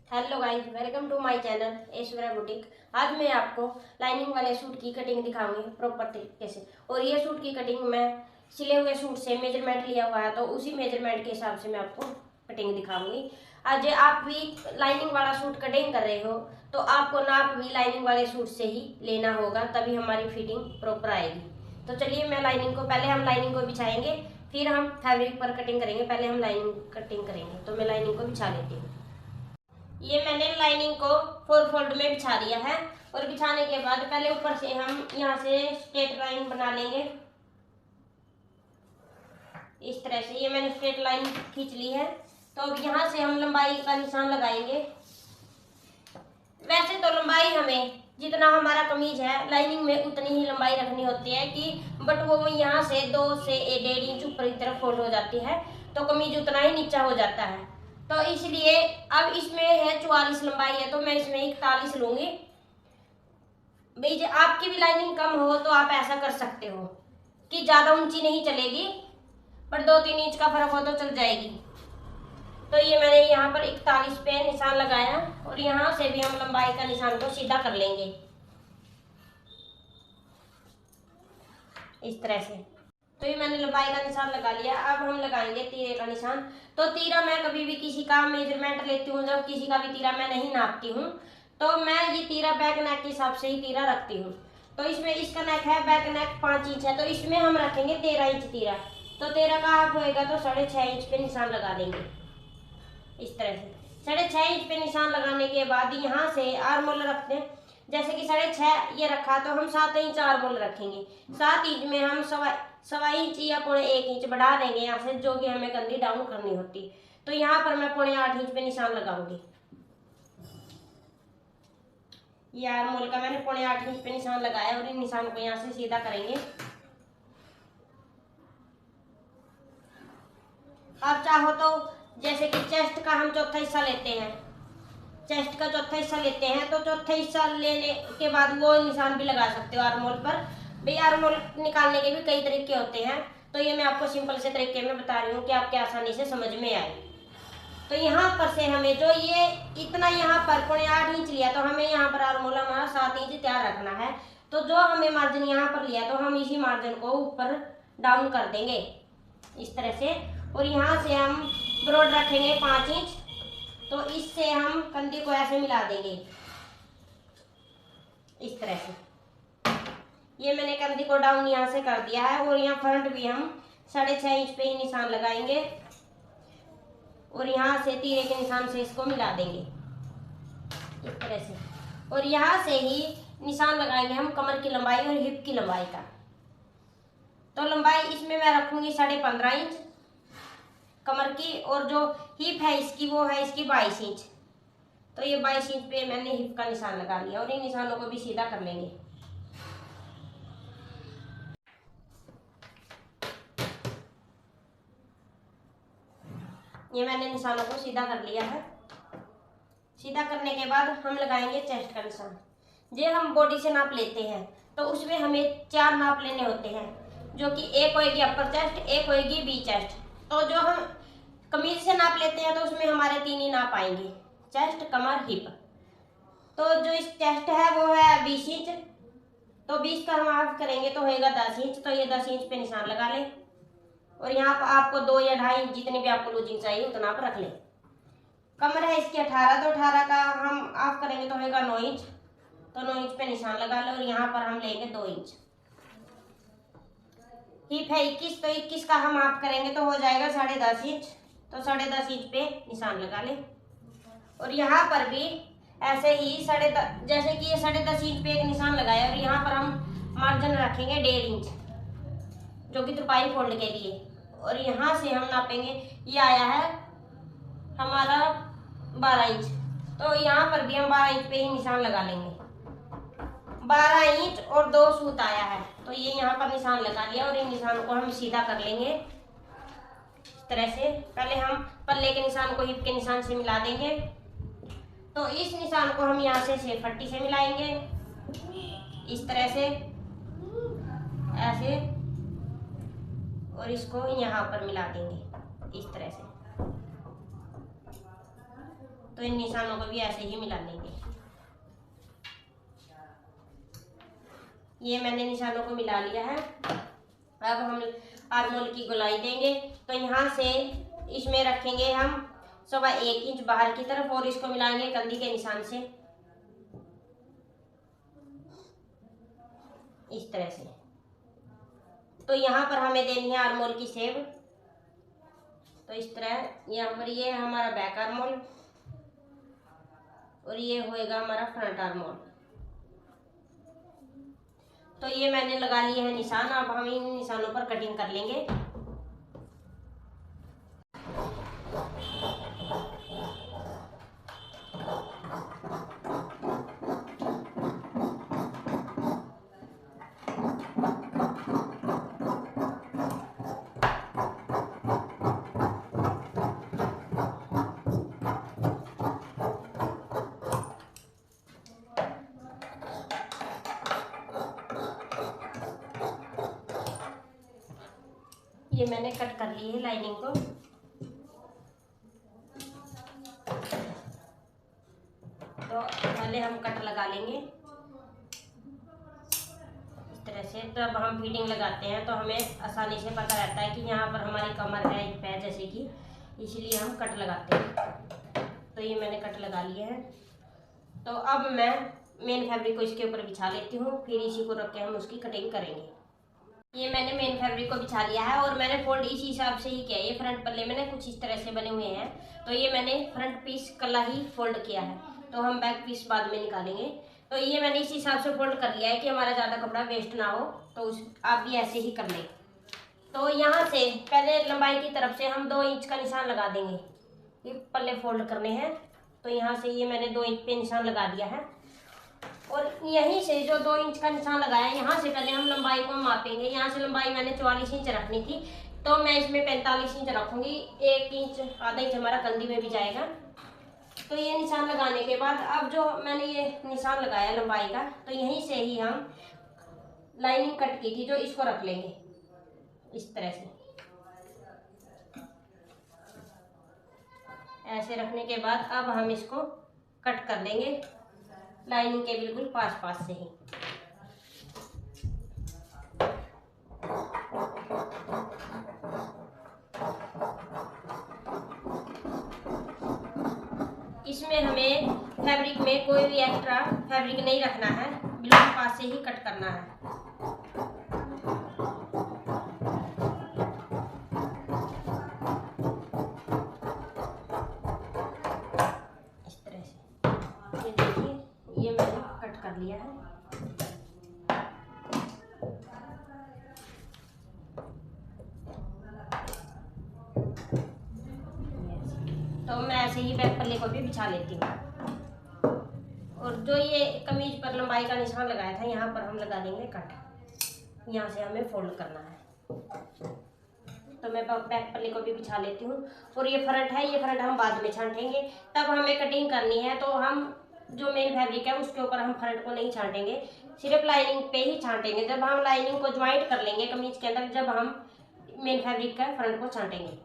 Hello guys, welcome to my channel Aishwarya boutique. आज मैं आपको लाइनिंग वाले सूट की कटिंग दिखाऊंगी प्रॉपर तरीके से। और ये सूट की कटिंग मैं सिले हुए सूट से मेजरमेंट लिया हुआ है, तो उसी मेजरमेंट के हिसाब से मैं आपको कटिंग दिखाऊंगी। आज आप भी लाइनिंग वाला सूट कटिंग कर रहे हो तो आपको नाप भी लाइनिंग वाले सूट से ही लेना होगा, तभी हमारी फिटिंग प्रॉपर आएगी। तो चलिए पहले हम लाइनिंग को बिछाएंगे, फिर हम फैब्रिक पर कटिंग करेंगे। पहले हम लाइनिंग कटिंग करेंगे, तो मैं लाइनिंग को बिछा लेती हूँ। ये मैंने लाइनिंग को 4 फोल्ड में बिछा दिया है। और बिछाने के बाद पहले ऊपर से हम यहाँ से स्ट्रेट लाइन बना लेंगे इस तरह से। ये मैंने स्ट्रेट लाइन खींच ली है। तो अब यहाँ से हम लंबाई का निशान लगाएंगे। वैसे तो लंबाई हमें जितना हमारा कमीज है लाइनिंग में उतनी ही लंबाई रखनी होती है कि बट वो यहाँ से 2 से 1.5 इंच ऊपर की तरफ फोल्ड हो जाती है, तो कमीज उतना ही नीचा हो जाता है। तो इसलिए अब इसमें है 44 लंबाई है, तो मैं इसमें 41 लूंगी। भाई आपकी भी लाइनिंग कम हो तो आप ऐसा कर सकते हो कि ज्यादा ऊंची नहीं चलेगी, पर 2-3 इंच का फर्क हो तो चल जाएगी। तो ये मैंने यहाँ पर 41 पे निशान लगाया और यहाँ से भी हम लंबाई का निशान को सीधा कर लेंगे इस तरह से। तो ये मैंने लंबाई का निशान लगा लिया। अब हम लगाएंगे तीरे का निशान। तो तीरा मैं कभी भी किसी का मेजरमेंट लेती हूँ, जब किसी का भी तीरा मैं नहीं नापती हूँ, तो मैं ये तीरा बैक नेक के हिसाब से ही तीरा रखती हूँ। तो इसमें इसका नेक है, बैक नेक 5 इंच है, तो इसमें हम रखेंगे 13 इंच तीरा। तो 13 का हाफ होएगा तो 6.5 इंच पे निशान लगा देंगे इस तरह से। 6.5 इंच पे निशान लगाने के बाद यहाँ से आर्मोल रखते हैं। जैसे कि 6.5 ये रखा तो हम 7 इंच आर्मोल रखेंगे। 7 इंच में हम सवा इंच या 1.25 इंच बढ़ा देंगे यहाँ से, जो कि हमें कंधी डाउन करनी होती। तो यहाँ पर मैं 8.25 इंच पे निशान लगाऊंगी। ये आर्मोल का मैंने 8.25 इंच पे निशान लगाया और इन निशान को यहाँ से सीधा करेंगे। आप चाहो तो जैसे कि चेस्ट का हम चौथा हिस्सा लेते हैं, चेस्ट का चौथा हिस्सा लेते हैं, तो चौथा हिस्सा लेने के बाद वो निशान भी लगा सकते हो आर्मोल पर। भाई आर्मोल निकालने के भी कई तरीके होते हैं, तो ये मैं आपको सिंपल से तरीके में बता रही हूँ कि आपके आसानी से समझ में आए। तो यहाँ पर से हमें जो ये इतना यहाँ पर 8.25 इंच लिया, तो हमें यहाँ पर आर्मोल हमारा 7 इंच तैयार रखना है। तो जो हमें मार्जिन यहाँ पर लिया, तो हम इसी मार्जिन को ऊपर डाउन कर देंगे इस तरह से। और यहाँ से हम ब्रॉड रखेंगे 5 इंच। तो इससे हम कंधी को ऐसे मिला देंगे इस तरह से। ये मैंने कंधी को डाउन यहाँ से कर दिया है। और यहाँ फ्रंट भी हम 6.5 इंच पे ही निशान लगाएंगे और यहाँ से तीरे के निशान से इसको मिला देंगे इस तरह से। और यहाँ से ही निशान लगाएंगे हम कमर की लंबाई और हिप की लंबाई का। तो लंबाई इसमें मैं रखूंगी 15.5 इंच कमर की, और जो हिप है इसकी वो है इसकी 22 इंच। तो ये 22 इंच पे मैंने हिप का निशान लगा लिया और इन निशानों को भी सीधा कर लेंगे। ये मैंने निशानों को सीधा कर लिया है। सीधा करने के बाद हम लगाएंगे चेस्ट का निशान। जे हम बॉडी से नाप लेते हैं, तो उसमें हमें 4 नाप लेने होते हैं, जो कि एक होएगी अपर चेस्ट, एक होएगी बी चेस्ट। तो जो हम कमीज से नाप लेते हैं तो उसमें हमारे 3 ही नाप आएंगे, चेस्ट, कमर, हिप। तो जो इस चेस्ट है वो है 20 इंच, तो 20 का हम हाफ करेंगे तो होएगा 10 इंच। तो ये 10 इंच पे निशान लगा लें। और यहाँ पर आपको 2 या 2.5 इंच जितनी भी आपको लूजिंग चाहिए उतना आप रख लें। कमर है इसकी 18, तो 18 का हम हाफ करेंगे तो होएगा 9 इंच। तो 9 इंच पे निशान लगा लें और यहाँ पर हम लेंगे 2 इंच। हिप है 21, तो 21 का हम हाफ करेंगे तो हो जाएगा 10.5 इंच। तो 10.5 इंच पे निशान लगा लें। और यहाँ पर भी ऐसे ही जैसे कि ये 10.5 इंच पे एक निशान लगाया, और यहाँ पर हम मार्जिन रखेंगे 1.5 इंच, जो कि तुरपाई फोल्ड के लिए। और यहाँ से हम नापेंगे, ये आया है हमारा 12 इंच। तो यहाँ पर भी हम 12 इंच पे ही निशान लगा लेंगे। 12 इंच और 2 सूत आया है, तो ये यहाँ पर निशान लगा लिया और इन निशानों को हम सीधा कर लेंगे इस तरह से। पहले हम पल्ले के निशान को हिप के निशान से मिला देंगे। तो इस निशान को हम यहाँ से शेप पट्टी से मिलाएंगे इस तरह से, ऐसे, और इसको यहाँ पर मिला देंगे इस तरह से। तो इन निशानों को भी ऐसे ही मिला लेंगे। ये मैंने निशानों को मिला लिया है। अब हम आर्मोल की गोलाई देंगे। तो यहाँ से इसमें रखेंगे हम 1.25 इंच बाहर की तरफ और इसको मिलाएंगे कंधी के निशान से इस तरह से। तो यहाँ पर हमें देनी है आर्मोल की शेप। तो इस तरह यहाँ पर ये है हमारा बैक आर्मोल और ये होएगा हमारा फ्रंट आर्मोल। तो ये मैंने लगा लिए हैं निशान। अब हम इन निशानों पर कटिंग कर लेंगे। ये मैंने कट कर ली है लाइनिंग को। तो पहले हम कट लगा लेंगे इस तरह से। तो अब हम फिटिंग लगाते हैं तो हमें आसानी से पता रहता है कि यहाँ पर हमारी कमर है पैर जैसे कि, इसलिए हम कट लगाते हैं। तो ये मैंने कट लगा लिए हैं। तो अब मैं मेन फैब्रिक को इसके ऊपर बिछा लेती हूँ, फिर इसी को रख के हम उसकी कटिंग करेंगे। ये मैंने मेन फैब्रिक को बिछा लिया है और मैंने फोल्ड इसी हिसाब से ही किया। ये फ्रंट पल्ले मैंने कुछ इस तरह से बने हुए हैं। तो ये मैंने फ्रंट पीस कला ही फोल्ड किया है। तो हम बैक पीस बाद में निकालेंगे। तो ये मैंने इसी हिसाब से फोल्ड कर लिया है कि हमारा ज़्यादा कपड़ा वेस्ट ना हो। तो आप भी ऐसे ही कर लें। तो यहाँ से पहले लंबाई की तरफ से हम 2 इंच का निशान लगा देंगे। ये पल्ले फोल्ड करने हैं। तो यहाँ से ये मैंने 2 इंच पे निशान लगा दिया है और यहीं से जो 2 इंच का निशान लगाया है, यहाँ से पहले हम लंबाई को मापेंगे। यहाँ से लंबाई मैंने 44 इंच रखनी थी, तो मैं इसमें 45 इंच रखूँगी। 1 इंच आधा इंच हमारा कंधी में भी जाएगा। तो ये निशान लगाने के बाद अब जो मैंने ये निशान लगाया लंबाई का, तो यहीं से ही हम लाइनिंग कट की थी जो इसको रख लेंगे इस तरह से। ऐसे रखने के बाद अब हम इसको कट कर देंगे लाइनिंग के बिल्कुल पास से ही। इसमें हमें फैब्रिक में कोई भी एक्स्ट्रा फैब्रिक नहीं रखना है, बिल्कुल पास से ही कट करना है। इस तरह से ये देखिए, ये मैंने कट कर लिया है। तो मैं ऐसे ही बैक पल्ले को भी बिछा लेती हूँ। और जो ये कमीज पर लंबाई का निशान लगाया था, यहाँ पर हम लगा देंगे कट। यहाँ से हमें फोल्ड करना है। तो मैं बैक पल्ले को भी बिछा लेती हूँ। और ये फ्रंट है, ये फ्रंट हम बाद में छांटेंगे। तब हमें कटिंग करनी है तो हम जो मेन फैब्रिक है उसके ऊपर हम फ्रंट को नहीं छांटेंगे, सिर्फ लाइनिंग पे ही छांटेंगे। जब हम लाइनिंग को ज्वाइंट कर लेंगे कमीज के अंदर, जब हम मेन फैब्रिक का फ्रंट को छांटेंगे।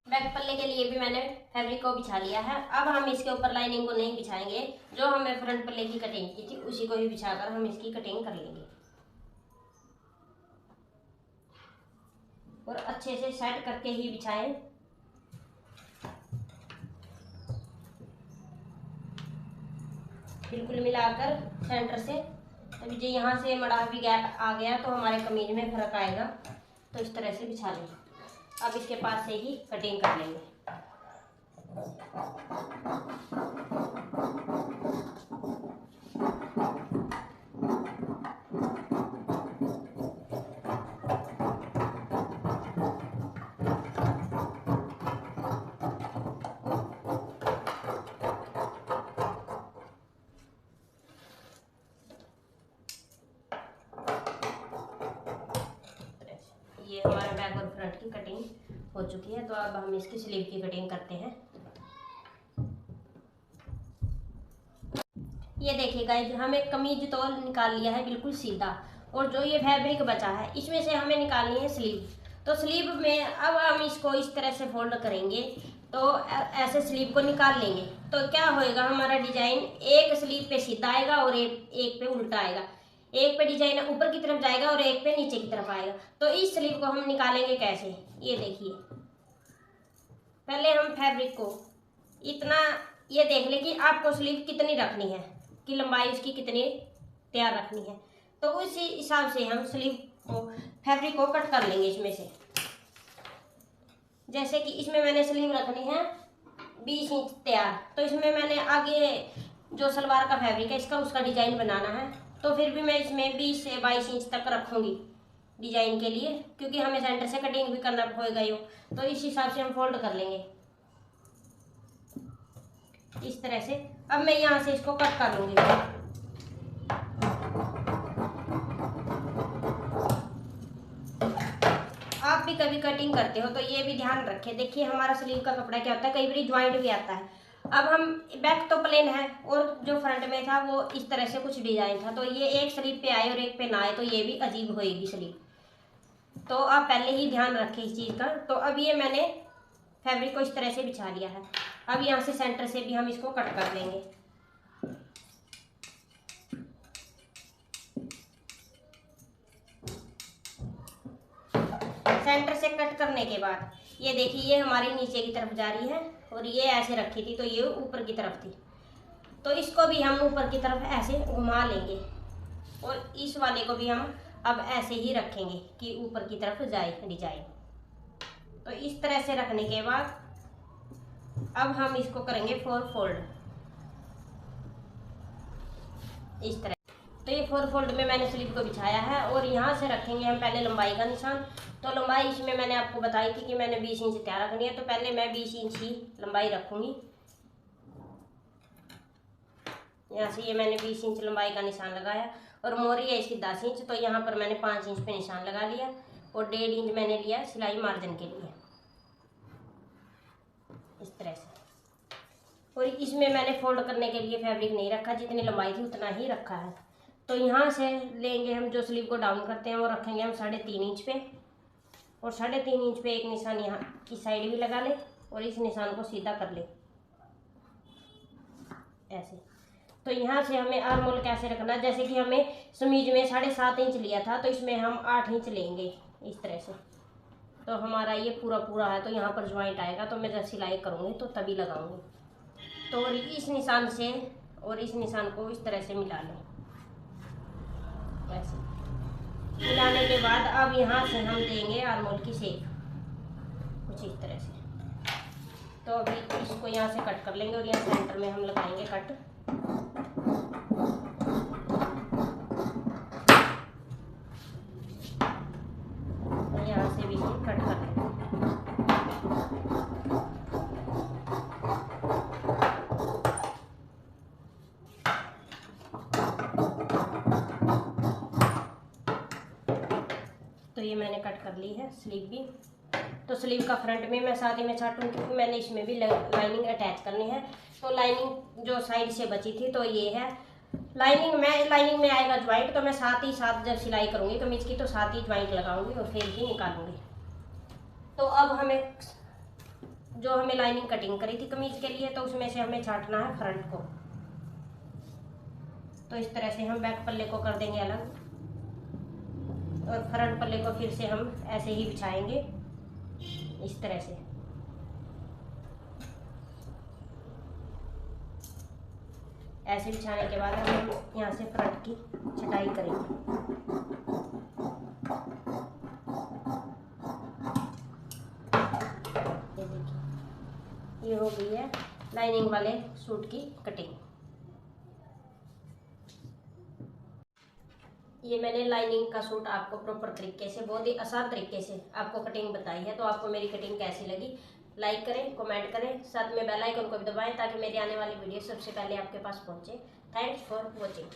बैक पल्ले के लिए भी मैंने फैब्रिक को बिछा लिया है। अब हम इसके ऊपर लाइनिंग को नहीं बिछाएंगे, जो हमने फ्रंट पल्ले की कटिंग की थी उसी को ही बिछाकर हम इसकी कटिंग कर लेंगे। और अच्छे से सेट करके ही बिछाएं। बिल्कुल मिलाकर सेंटर से। अभी जो यहाँ से मड़ा भी गैप आ गया तो हमारे कमीज में फर्क आएगा। तो इस तरह से बिछा लेंगे। अब इसके पास से ही कटिंग कर लेंगे। ये हमारा बैक और फ्रंट की कटिंग हो चुकी है। तो अब हम इसकी स्लीव की कटिंग करते हैं। ये देखिए गाइस, हमें कमीज तो निकाल लिया है बिल्कुल सीधा, और जो ये फैब्रिक बचा है इसमें से हमें निकालनी है स्लीव। तो स्लीव में अब हम इसको इस तरह से फोल्ड करेंगे तो ऐसे स्लीव को निकाल लेंगे तो क्या होएगा, हमारा डिजाइन एक स्लीव पे सीधा आएगा और एक पे उल्टा आएगा। एक पे डिजाइन ऊपर की तरफ जाएगा और एक पे नीचे की तरफ आएगा। तो इस स्लीव को हम निकालेंगे कैसे, ये देखिए। पहले हम फैब्रिक को इतना ये देख ले कि आपको स्लीव कितनी रखनी है, कि लंबाई उसकी कितनी तैयार रखनी है। तो उसी हिसाब से हम स्लीव को फैब्रिक को कट कर लेंगे इसमें से। जैसे कि इसमें मैंने स्लीव रखनी है 20 इंच तैयार, तो इसमें मैंने आगे जो सलवार का फैब्रिक है इसका उसका डिजाइन बनाना है, तो फिर भी मैं इसमें 20 से 22 इंच तक रखूंगी डिजाइन के लिए, क्योंकि हमें सेंटर से कटिंग भी करना होगा यो। तो इस हिसाब से हम फोल्ड कर लेंगे इस तरह से। अब मैं यहाँ से इसको कट कर लूंगी। आप भी कभी कटिंग करते हो तो ये भी ध्यान रखें। देखिए हमारा स्लीव का कपड़ा क्या होता है, कई बार ज्वाइंट भी आता है। अब हम बैक तो प्लेन है और जो फ्रंट में था वो इस तरह से कुछ डिजाइन था, तो ये एक स्लीव पे आए और एक पे ना आए तो ये भी अजीब होएगी स्लीव। तो आप पहले ही ध्यान रखें इस चीज़ का। तो अब ये मैंने फैब्रिक को इस तरह से बिछा लिया है। अब यहाँ से सेंटर से भी हम इसको कट कर लेंगे। सेंटर से कट करने के बाद ये देखिए ये हमारी नीचे की तरफ जा रही है और ये ऐसे रखी थी तो ये ऊपर की तरफ थी, तो इसको भी हम ऊपर की तरफ ऐसे घुमा लेंगे और इस वाले को भी हम अब ऐसे ही रखेंगे कि ऊपर की तरफ जाए डिजाइन। तो इस तरह से रखने के बाद अब हम इसको करेंगे 4 फोल्ड इस तरह। तो ये 4 फोल्ड में मैंने स्लीव को बिछाया है और यहाँ से रखेंगे हम पहले लंबाई का निशान। तो लंबाई इसमें मैंने आपको बताई थी कि मैंने 20 इंच तैयार रखनी है, तो पहले मैं 20 इंच ही लंबाई रखूंगी। यहाँ से ये मैंने 20 इंच लंबाई का निशान लगाया और मोरी है इसकी 10 इंच, तो यहाँ पर मैंने 5 इंच पे निशान लगा लिया और 1.5 इंच मैंने लिया सिलाई मार्जिन के लिए इस तरह से। और इसमें मैंने फोल्ड करने के लिए फैब्रिक नहीं रखा, जितनी लंबाई थी उतना ही रखा है। तो यहाँ से लेंगे हम जो स्लीव को डाउन करते हैं वो रखेंगे हम 3.5 इंच पे और 3.5 इंच पे एक निशान यहाँ की साइड भी लगा ले और इस निशान को सीधा कर ले ऐसे। तो यहाँ से हमें आर्म होल कैसे रखना, जैसे कि हमें समीज में 7.5 इंच लिया था तो इसमें हम 8 इंच लेंगे इस तरह से। तो हमारा ये पूरा है तो यहाँ पर ज्वाइंट आएगा, तो मैं जब सिलाई करूँगी तो तभी लगाऊंगी। तो इस निशान से और इस निशान को इस तरह से मिला लें ऐसे। मिलाने के बाद अब यहाँ से हम देंगे आर्म होल की शेप कुछ इस तरह से। तो अभी इसको यहाँ से कट कर लेंगे और यहाँ सेंटर में हम लगाएंगे कट। तो यहाँ से भी हम कट कर लेंगे। तो ये मैंने कट कर ली है स्लीव भी। तो स्लीव का फ्रंट में मैं साथ ही में छाटूँ क्योंकि मैंने इसमें भी लाइनिंग अटैच करनी है। तो लाइनिंग जो साइड से बची थी तो ये है लाइनिंग में आएगा ज्वाइंट, तो मैं साथ ही साथ जब सिलाई करूँगी कमीज की तो साथ ही ज्वाइंट लगाऊंगी और फिर ही निकालूंगी। तो अब हमें लाइनिंग कटिंग करी थी कमीज के लिए तो उसमें से हमें छाटना है फ्रंट को। तो इस तरह से हम बैक पल्ले को कर देंगे अलग और फ्रंट पल्ले को फिर से हम ऐसे ही बिछाएंगे इस तरह से। ऐसे बिछाने के बाद हम यहाँ से फ्रंट की छटाई करेंगे। ये देखिए ये हो गई है लाइनिंग वाले सूट की कटिंग। ये मैंने लाइनिंग का सूट आपको प्रॉपर तरीके से बहुत ही आसान तरीके से आपको कटिंग बताई है। तो आपको मेरी कटिंग कैसी लगी लाइक करें, कमेंट करें, साथ में बेल आइकन को भी दबाएं ताकि मेरी आने वाली वीडियो सबसे पहले आपके पास पहुंचे। Thanks for watching.